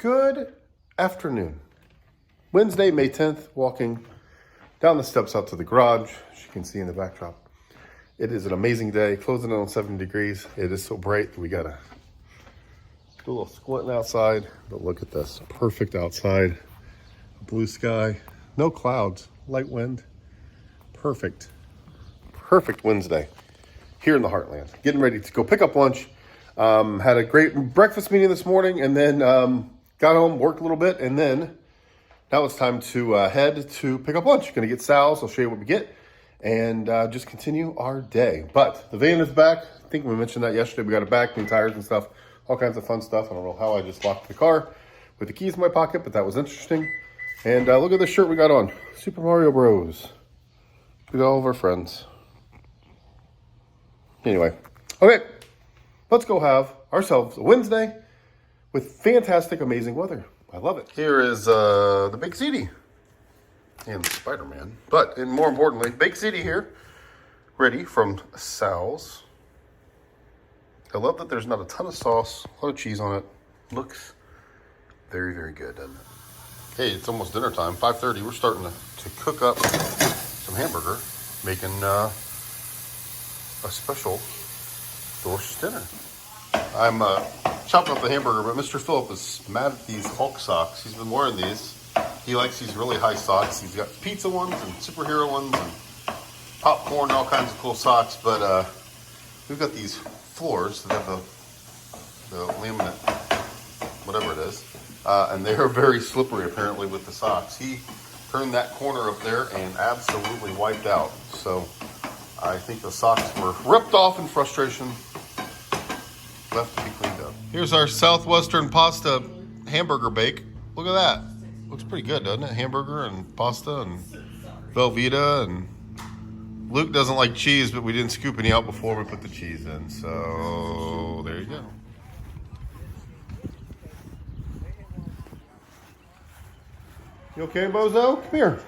Good afternoon. Wednesday, May 10th, walking down the steps out to the garage, as you can see in the backdrop. It is an amazing day, closing in on 70 degrees. It is so bright, we gotta do a little squinting outside, but look at this, perfect outside. Blue sky, no clouds, light wind, perfect Wednesday here in the heartland. Getting ready to go pick up lunch. Had a great breakfast meeting this morning and then got home, worked a little bit, and then now it's time to head to pick up lunch. Gonna get Sal's, I'll show you what we get, and just continue our day. But the van is back. I think we mentioned that yesterday. We got it back, new tires and stuff, all kinds of fun stuff. I don't know how I just locked the car with the keys in my pocket, but that was interesting. And look at this shirt we got on, Super Mario Bros. We got all of our friends. Anyway, okay, let's go have ourselves a Wednesday with fantastic, amazing weather. I love it. Here is the Big CD and Spider-Man. But, and more importantly, Big CD here, ready from Sal's. I love that there's not a ton of sauce, a lot of cheese on it. Looks very, very good, doesn't it? Hey, it's almost dinner time, 5:30. We're starting to cook up some hamburger, making a special delicious dinner. I'm chopping up the hamburger, but Mr. Phillip is mad at these Hulk socks. He's been wearing these. He likes these really high socks. He's got pizza ones and superhero ones and popcorn and all kinds of cool socks. But we've got these floors that have the laminate, whatever it is. And they are very slippery, apparently, with the socks. He turned that corner up there and absolutely wiped out. So I think the socks were ripped off in frustration. Left to be cleaned up. Here's our Southwestern pasta hamburger bake. Look at that. Looks pretty good, doesn't it? Hamburger and pasta and Velveeta. And Luke doesn't like cheese, but we didn't scoop any out before we put the cheese in. So there you go. You okay, Bozo? Come here.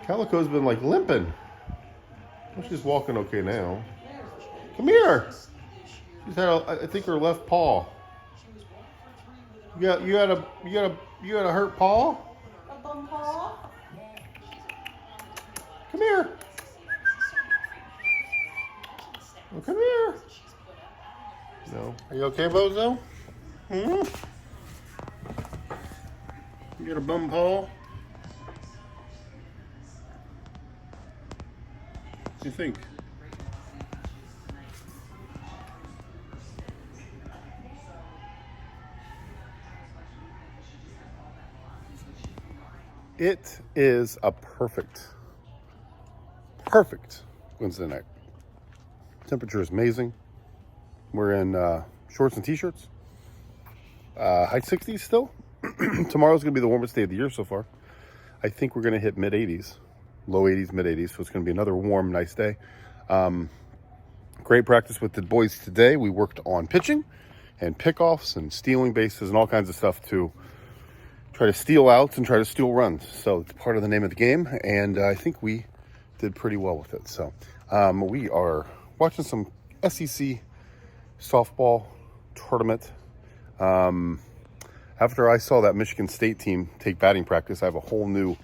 Calico's been like limping. Well, she's walking okay now. Come here. She's had, I think, her left paw. You got a hurt paw? A bum paw? Come here. Oh, come here. No. Are you okay, Bozo? Hmm? You got a bum paw? What do you think? It is a perfect Wednesday night. Temperature is amazing. We're in shorts and t-shirts. High 60s still. Tomorrow's going to be the warmest day of the year so far. I think we're going to hit mid-80s. Low 80s, mid-80s. So it's going to be another warm, nice day. Great practice with the boys today. We worked on pitching and pickoffs and stealing bases and all kinds of stuff to try to steal outs and try to steal runs. So it's part of the name of the game, and I think we did pretty well with it. So we are watching some SEC softball tournament. After I saw that Michigan State team take batting practice, I have a whole new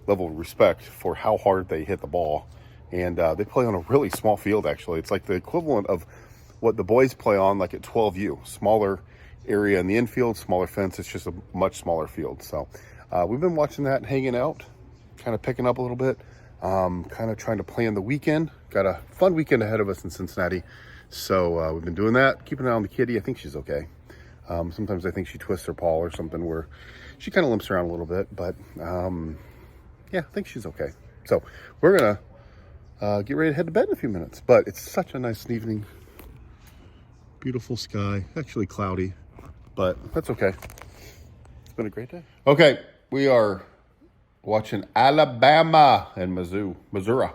level of respect for how hard they hit the ball. And they play on a really small field, actually. It's like the equivalent of what the boys play on, like at 12U. Smaller area in the infield, smaller fence. It's just a much smaller field. So we've been watching that, hanging out, kind of picking up a little bit, kind of trying to plan the weekend. Got a fun weekend ahead of us in Cincinnati. So we've been doing that, keeping an eye on the kitty. I think she's okay. Sometimes I think she twists her paw or something where she kind of limps around a little bit, but yeah, I think she's okay. So we're gonna get ready to head to bed in a few minutes, but it's such a nice evening. Beautiful sky, actually cloudy, but that's okay. It's been a great day. Okay, we are watching Alabama and Missouri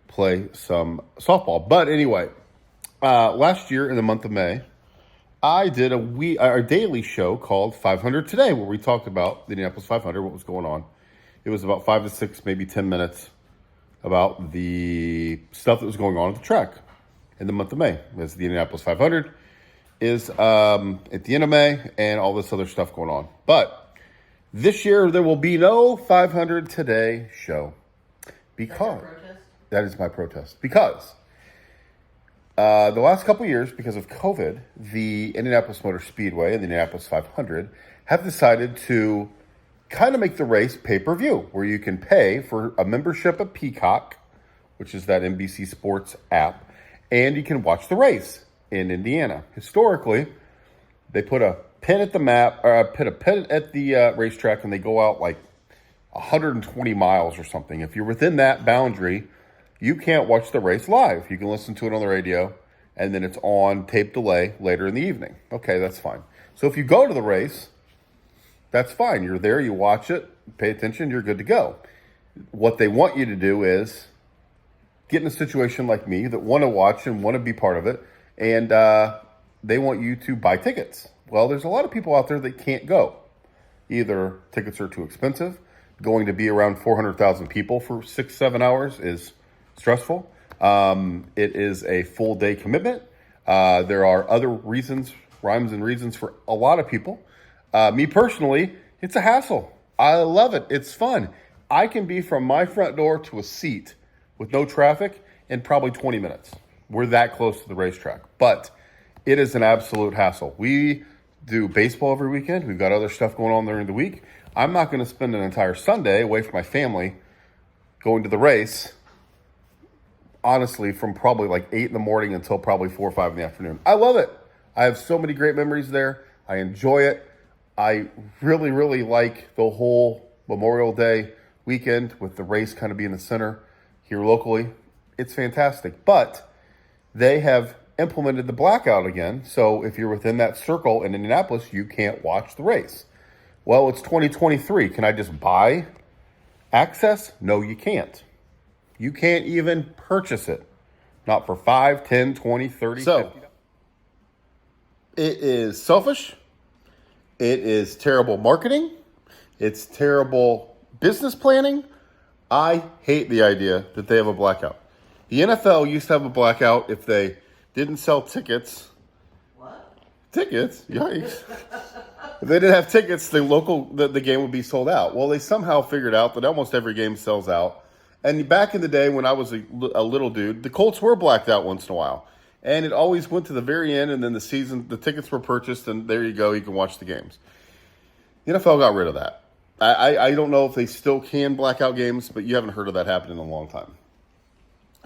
play some softball. But anyway, last year in the month of May, I did a daily show called 500 Today, where we talked about the Indianapolis 500, what was going on. It was about 5 to 6, maybe 10 minutes about the stuff that was going on at the track in the month of May. It's the Indianapolis 500. is at the end of May and all this other stuff going on. But this year there will be no 500 Today show because that is my protest. Because the last couple of years, because of COVID, the Indianapolis Motor Speedway and the Indianapolis 500 have decided to kind of make the race pay-per-view, where you can pay for a membership at Peacock, which is that NBC Sports app, and you can watch the race in Indiana. Historically, they put a pin at the map, or put a pin at the racetrack, and they go out like 120 miles or something. If you're within that boundary, you can't watch the race live. You can listen to it on the radio, and then it's on tape delay later in the evening. Okay, that's fine. So if you go to the race, that's fine. You're there, you watch it, pay attention, you're good to go. What they want you to do is get in a situation like me that want to watch and want to be part of it, and they want you to buy tickets. Well, there's a lot of people out there that can't go. Either tickets are too expensive, going to be around 400,000 people for 6-7 hours is stressful. It is a full day commitment. There are other reasons, rhymes and reasons for a lot of people. Me personally, it's a hassle. I love it. It's fun. I can be from my front door to a seat with no traffic in probably 20 minutes. We're that close to the racetrack, but it is an absolute hassle. We do baseball every weekend. We've got other stuff going on during the week. I'm not going to spend an entire Sunday away from my family going to the race, honestly, from probably like 8 in the morning until probably 4 or 5 in the afternoon. I love it. I have so many great memories there. I enjoy it. I really, really like the whole Memorial Day weekend with the race kind of being the center here locally. It's fantastic. But they have implemented the blackout again. So if you're within that circle in Indianapolis, you can't watch the race. Well, it's 2023. Can I just buy access? No, you can't. You can't even purchase it. Not for 5, 10, 20, 30, so, 50. It is selfish. It is terrible marketing. It's terrible business planning. I hate the idea that they have a blackout. The NFL used to have a blackout if they didn't sell tickets. What? Tickets? Yikes. If they didn't have tickets, the game would be sold out. Well, they somehow figured out that almost every game sells out. And back in the day when I was a little dude, the Colts were blacked out once in a while. And it always went to the very end, and then the tickets were purchased, and there you go, you can watch the games. The NFL got rid of that. I don't know if they still can black out games, but you haven't heard of that happening in a long time.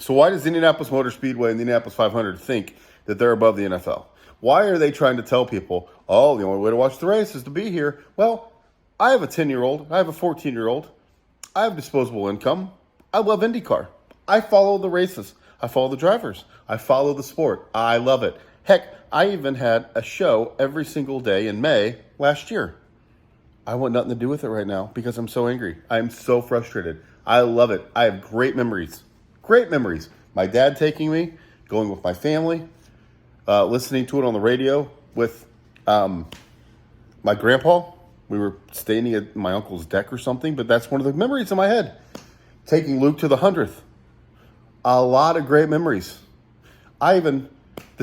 So why does the Indianapolis Motor Speedway and the Indianapolis 500 think that they're above the NFL? Why are they trying to tell people, oh, the only way to watch the race is to be here? Well, I have a 10-year-old. I have a 14-year-old. I have disposable income. I love IndyCar. I follow the races. I follow the drivers. I follow the sport. I love it. Heck, I even had a show every single day in May last year. I want nothing to do with it right now because I'm so angry. I'm so frustrated. I love it. I have great memories. Great memories. My dad taking me, going with my family, listening to it on the radio with my grandpa. We were standing at my uncle's deck or something, but that's one of the memories in my head. Taking Luke to the 100th. A lot of great memories. The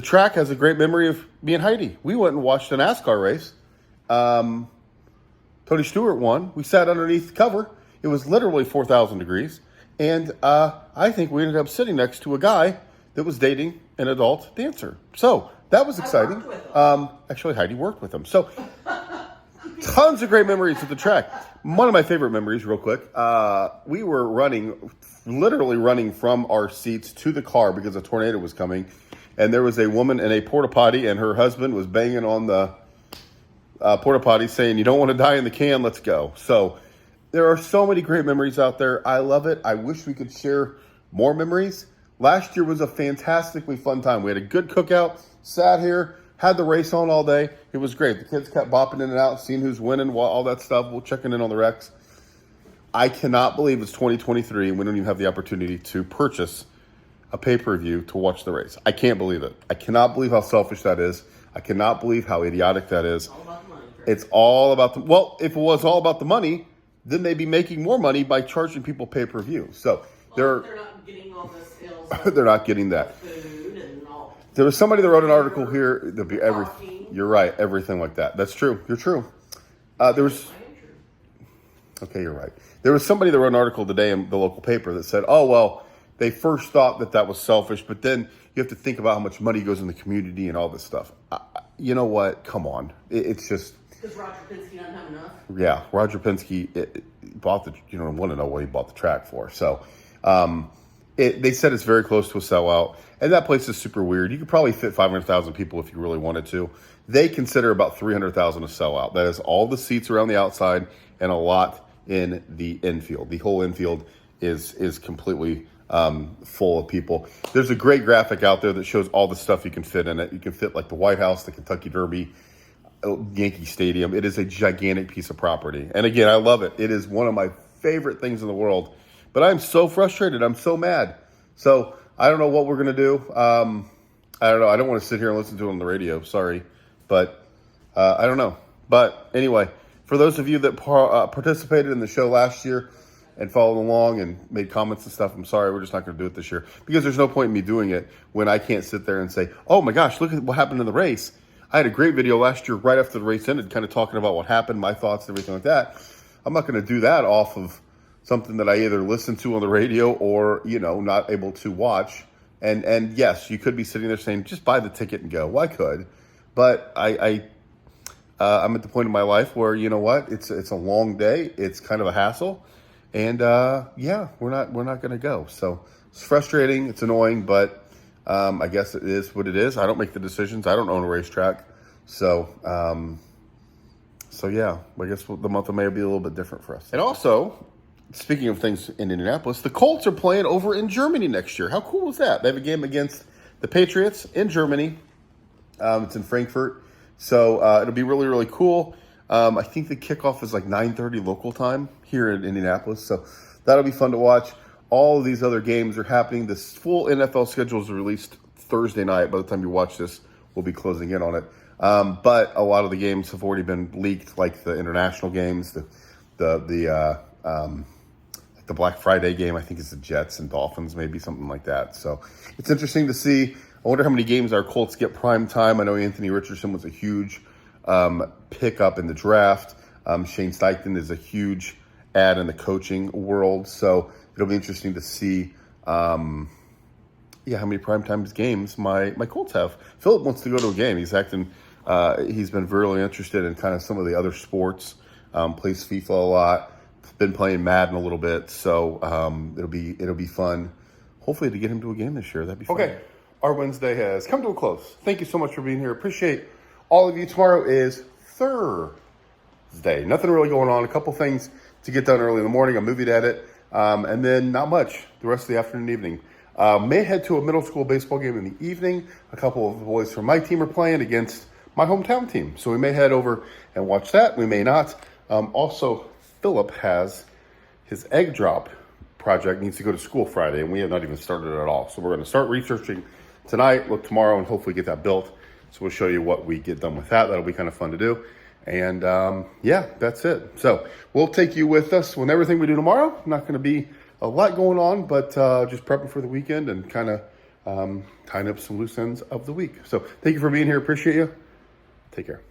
track has a great memory of me and Heidi. We went and watched a NASCAR race. Tony Stewart won. We sat underneath the cover. It was literally 4,000 degrees. And I think we ended up sitting next to a guy that was dating an adult dancer. So that was exciting. Actually, Heidi worked with him. So tons of great memories at the track. One of my favorite memories, real quick, we were literally running from our seats to the car because a tornado was coming. And there was a woman in a porta potty, and her husband was banging on the porta potty saying, "You don't want to die in the can, let's go." So there are so many great memories out there. I love it. I wish we could share more memories. Last year was a fantastically fun time. We had a good cookout, sat here, had the race on all day. It was great. The kids kept bopping in and out, seeing who's winning, all that stuff. We're checking in on the wrecks. I cannot believe it's 2023 and we don't even have the opportunity to purchase a pay-per-view to watch the race. I can't believe it. I cannot believe how selfish that is. I cannot believe how idiotic that is. All about the money. It's all about well, if it was all about the money, then they'd be making more money by charging people pay-per-view. So they're not getting all the sales. they're not getting that. Food and all. There was somebody that wrote an article here. There'll be You're right. Everything like that. That's true. You're true. There was. Okay, you're right. There was somebody that wrote an article today in the local paper that said, "Oh well, they first thought that was selfish, but then you have to think about how much money goes in the community and all this stuff." You know what? Come on. It's just. Does Roger Penske not have enough? Yeah, Roger Penske bought the. Want to know what he bought the track for? So. They said it's very close to a sellout, and that place is super weird. You could probably fit 500,000 people if you really wanted to. They consider about 300,000 a sellout. That is all the seats around the outside and a lot in the infield. The whole infield is completely full of people. There's a great graphic out there that shows all the stuff you can fit in it. You can fit like the White House, the Kentucky Derby, Yankee Stadium. It is a gigantic piece of property. And again, I love it. It is one of my favorite things in the world. But I'm so frustrated. I'm so mad. So I don't know what we're going to do. I don't know. I don't want to sit here and listen to it on the radio. Sorry. But I don't know. But anyway, for those of you that participated in the show last year and followed along and made comments and stuff, I'm sorry. We're just not going to do it this year. Because there's no point in me doing it when I can't sit there and say, oh my gosh, look at what happened in the race. I had a great video last year right after the race ended, kind of talking about what happened, my thoughts and everything like that. I'm not going to do that off of something that I either listen to on the radio or, not able to watch. And yes, you could be sitting there saying, just buy the ticket and go. Well, I could. But I'm at the point in my life where, you know what, it's a long day. It's kind of a hassle. And we're not going to go. So it's frustrating. It's annoying, but I guess it is what it is. I don't make the decisions. I don't own a racetrack. So yeah, I guess the month of May will be a little bit different for us. And also, speaking of things in Indianapolis, the Colts are playing over in Germany next year. How cool is that? They have a game against the Patriots in Germany. It's in Frankfurt. So it'll be really, really cool. I think the kickoff is like 9:30 local time here in Indianapolis. So that'll be fun to watch. All of these other games are happening. This full NFL schedule is released Thursday night. By the time you watch this, we'll be closing in on it. But a lot of the games have already been leaked, like the international games, the Black Friday game. I think it's the Jets and Dolphins, maybe something like that. So it's interesting to see. I wonder how many games our Colts get prime time. I know Anthony Richardson was a huge pickup in the draft. Shane Steichen is a huge add in the coaching world. So it'll be interesting to see how many primetime games my Colts have. Philip wants to go to a game. He's been really interested in kind of some of the other sports, plays FIFA a lot, been playing Madden a little bit. So it'll be fun, hopefully, to get him to a game this year. That'd be fun. Okay, our Wednesday has come to a close. Thank you so much for being here. Appreciate all of you. Tomorrow is Thursday. Nothing really going on. A couple things to get done early in the morning, a movie to edit, and then not much the rest of the afternoon and evening. May head to a middle school baseball game in the evening. A couple of the boys from my team are playing against my hometown team. So we may head over and watch that. We may not. Also, Philip has his egg drop project, needs to go to school Friday, and we have not even started it at all. So we're going to start researching tonight, look tomorrow, and hopefully get that built. So we'll show you what we get done with that. That'll be kind of fun to do. And that's it. So we'll take you with us when everything we do tomorrow. Not going to be a lot going on, but just prepping for the weekend and kind of tying up some loose ends of the week. So thank you for being here. Appreciate you. Take care.